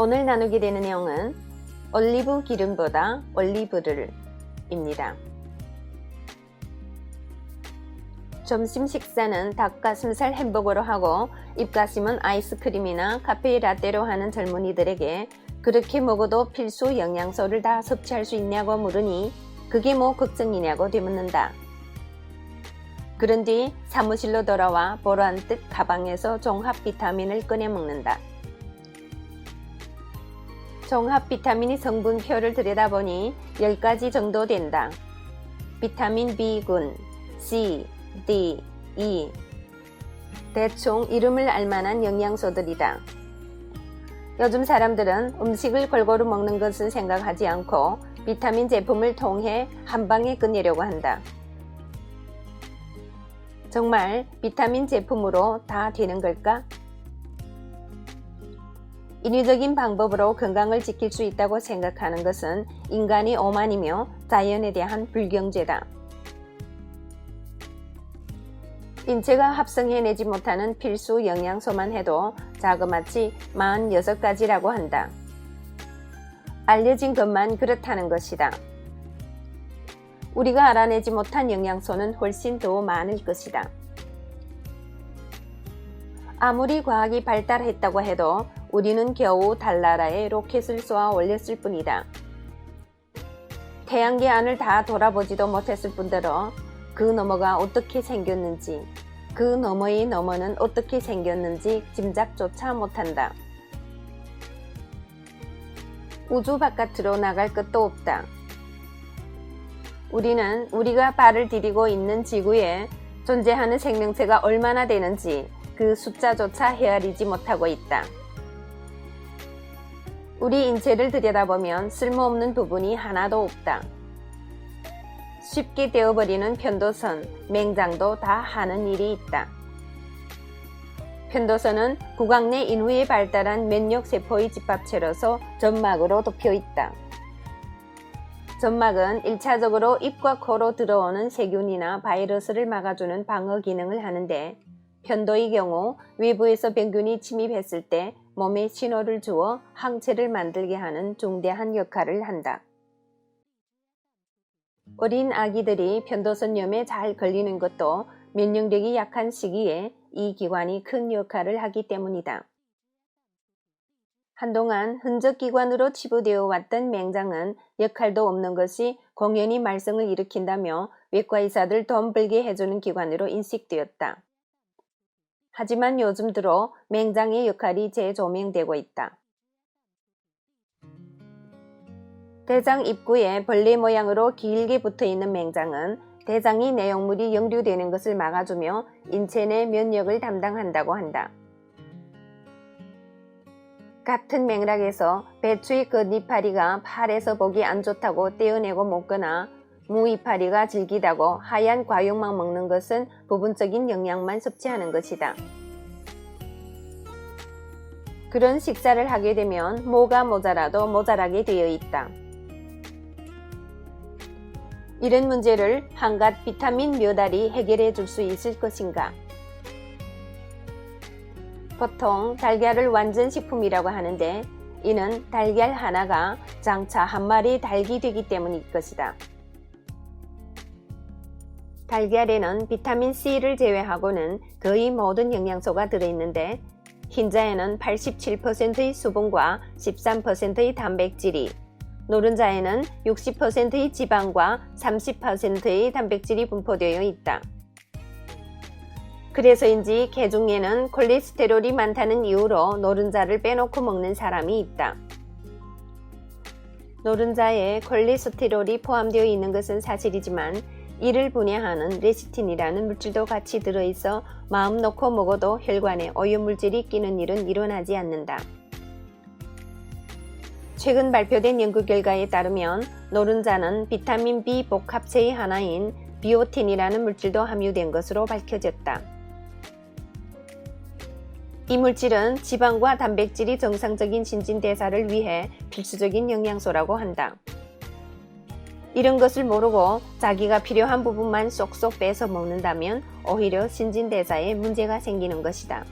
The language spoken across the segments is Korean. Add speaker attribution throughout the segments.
Speaker 1: 오늘 나누게 되는 내용은 올리브 기름보다 올리브를 입니다. 점심 식사는 닭가슴살 햄버거로 하고 입가심은 아이스크림이나 카페 라떼로 하는 젊은이들에게 그렇게 먹어도 필수 영양소를 다 섭취할 수 있냐고 물으니 그게 뭐 걱정이냐고 되묻는다. 그런 뒤 사무실로 돌아와 보란듯 가방에서 종합 비타민을 꺼내 먹는다. 종합 비타민이 성분표를 들여다보니 10가지 정도 된다. 비타민 B군, C, D, E. 대충 이름을 알만한 영양소들이다. 요즘 사람들은 음식을 골고루 먹는 것은 생각하지 않고 비타민 제품을 통해 한 방에 끝내려고 한다. 정말 비타민 제품으로 다 되는 걸까? 인위적인 방법으로 건강을 지킬 수 있다고 생각하는 것은 인간의 오만이며 자연에 대한 불경제다. 인체가 합성해내지 못하는 필수 영양소만 해도 자그마치 46가지라고 한다. 알려진 것만 그렇다는 것이다. 우리가 알아내지 못한 영양소는 훨씬 더 많을 것이다. 아무리 과학이 발달했다고 해도 우리는 겨우 달나라에 로켓을 쏘아 올렸을 뿐이다. 태양계 안을 다 돌아보지도 못했을 뿐더러 그 너머가 어떻게 생겼는지, 그 너머의 너머는 어떻게 생겼는지 짐작조차 못한다. 우주 바깥으로 나갈 것도 없다. 우리는 우리가 발을 디디고 있는 지구에 존재하는 생명체가 얼마나 되는지 그 숫자조차 헤아리지 못하고 있다. 우리 인체를 들여다보면 쓸모없는 부분이 하나도 없다. 쉽게 떼어버리는 편도선, 맹장도 다 하는 일이 있다. 편도선은 구강 내 인후에 발달한 면역세포의 집합체로서 점막으로 덮여 있다. 점막은 1차적으로 입과 코로 들어오는 세균이나 바이러스를 막아주는 방어 기능을 하는데 편도의 경우 외부에서 병균이 침입했을 때 몸에 신호를 주어 항체를 만들게 하는 중대한 역할을 한다. 어린 아기들이 편도선염에 잘 걸리는 것도 면역력이 약한 시기에 이 기관이 큰 역할을 하기 때문이다. 한동안 흔적기관으로 치부되어 왔던 맹장은 역할도 없는 것이 공연히 말썽을 일으킨다며 외과의사들 돈 벌게 해주는 기관으로 인식되었다. 하지만 요즘 들어 맹장의 역할이 재조명되고 있다. 대장 입구에 벌레 모양으로 길게 붙어있는 맹장은 대장의 내용물이 역류되는 것을 막아주며 인체 내 면역을 담당한다고 한다. 같은 맥락에서 배추의 겉이파리가 팔에서 보기 안 좋다고 떼어내고 먹거나 무이파리가 질기다고 하얀 과육만 먹는 것은 부분적인 영양만 섭취하는 것이다. 그런 식사를 하게 되면 뭐가 모자라도 모자라게 되어 있다. 이런 문제를 한갓 비타민 몇 알이 해결해 줄 수 있을 것인가? 보통 달걀을 완전식품이라고 하는데 이는 달걀 하나가 장차 한 마리 닭이 되기 때문일 것이다. 달걀에는 비타민 C를 제외하고는 거의 모든 영양소가 들어있는데 흰자에는 87%의 수분과 13%의 단백질이, 노른자에는 60%의 지방과 30%의 단백질이 분포되어 있다. 그래서인지 개중에는 콜레스테롤이 많다는 이유로 노른자를 빼놓고 먹는 사람이 있다. 노른자에 콜레스테롤이 포함되어 있는 것은 사실이지만 이를 분해하는 레시틴이라는 물질도 같이 들어있어 마음 놓고 먹어도 혈관에 오염물질이 끼는 일은 일어나지 않는다. 최근 발표된 연구 결과에 따르면 노른자는 비타민 B 복합체의 하나인 비오틴이라는 물질도 함유된 것으로 밝혀졌다. 이 물질은 지방과 단백질이 정상적인 신진대사를 위해 필수적인 영양소라고 한다. 이런 것을 모르고 자기가 필요한 부분만 쏙쏙 빼서 먹는다면 오히려 신진대사에 문제가 생기는 것이다.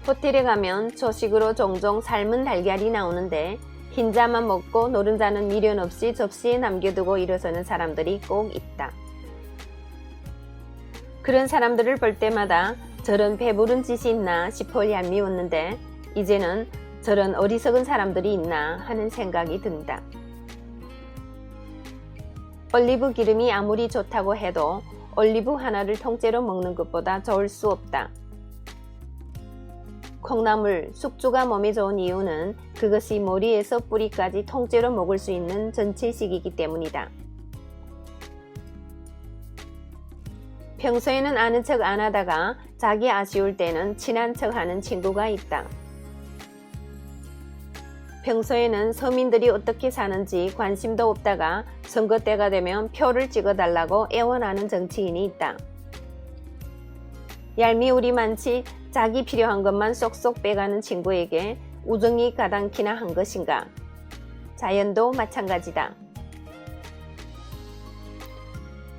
Speaker 1: 호텔에 가면 조식으로 종종 삶은 달걀이 나오는데 흰자만 먹고 노른자는 미련 없이 접시에 남겨두고 일어서는 사람들이 꼭 있다. 그런 사람들을 볼 때마다 저런 배부른 짓이 있나 싶어 얄미웠는데 이제는 저런 어리석은 사람들이 있나 하는 생각이 든다. 올리브 기름이 아무리 좋다고 해도 올리브 하나를 통째로 먹는 것보다 좋을 수 없다. 콩나물, 숙주가 몸에 좋은 이유는 그것이 머리에서 뿌리까지 통째로 먹을 수 있는 전체식이기 때문이다. 평소에는 아는 척 안 하다가 자기 아쉬울 때는 친한 척 하는 친구가 있다. 평소에는 서민들이 어떻게 사는지 관심도 없다가 선거 때가 되면 표를 찍어달라고 애원하는 정치인이 있다. 얄미울이 많지 자기 필요한 것만 쏙쏙 빼가는 친구에게 우정이 가당키나 한 것인가? 자연도 마찬가지다.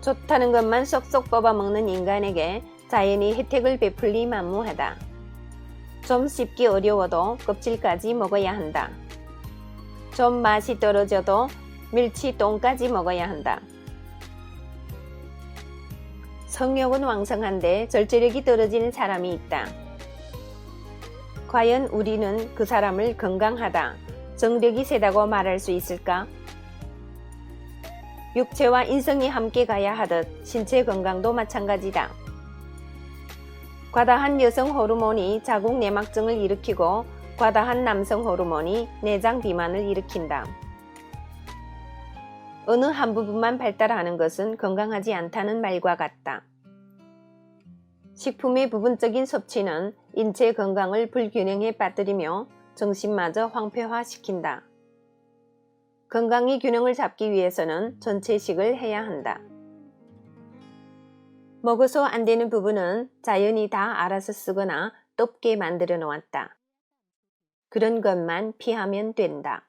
Speaker 1: 좋다는 것만 쏙쏙 뽑아먹는 인간에게 자연이 혜택을 베풀리 만무하다. 좀 씹기 어려워도 껍질까지 먹어야 한다. 좀 맛이 떨어져도 멸치똥까지 먹어야 한다. 성욕은 왕성한데 절제력이 떨어지는 사람이 있다. 과연 우리는 그 사람을 건강하다, 정력이 세다고 말할 수 있을까? 육체와 인성이 함께 가야 하듯 신체 건강도 마찬가지다. 과다한 여성 호르몬이 자궁 내막증을 일으키고 과다한 남성 호르몬이 내장 비만을 일으킨다. 어느 한 부분만 발달하는 것은 건강하지 않다는 말과 같다. 식품의 부분적인 섭취는 인체 건강을 불균형에 빠뜨리며 정신마저 황폐화시킨다. 건강의 균형을 잡기 위해서는 전체식을 해야 한다. 먹어서 안 되는 부분은 자연이 다 알아서 쓰거나 떫게 만들어 놓았다. 그런 것만 피하면 된다.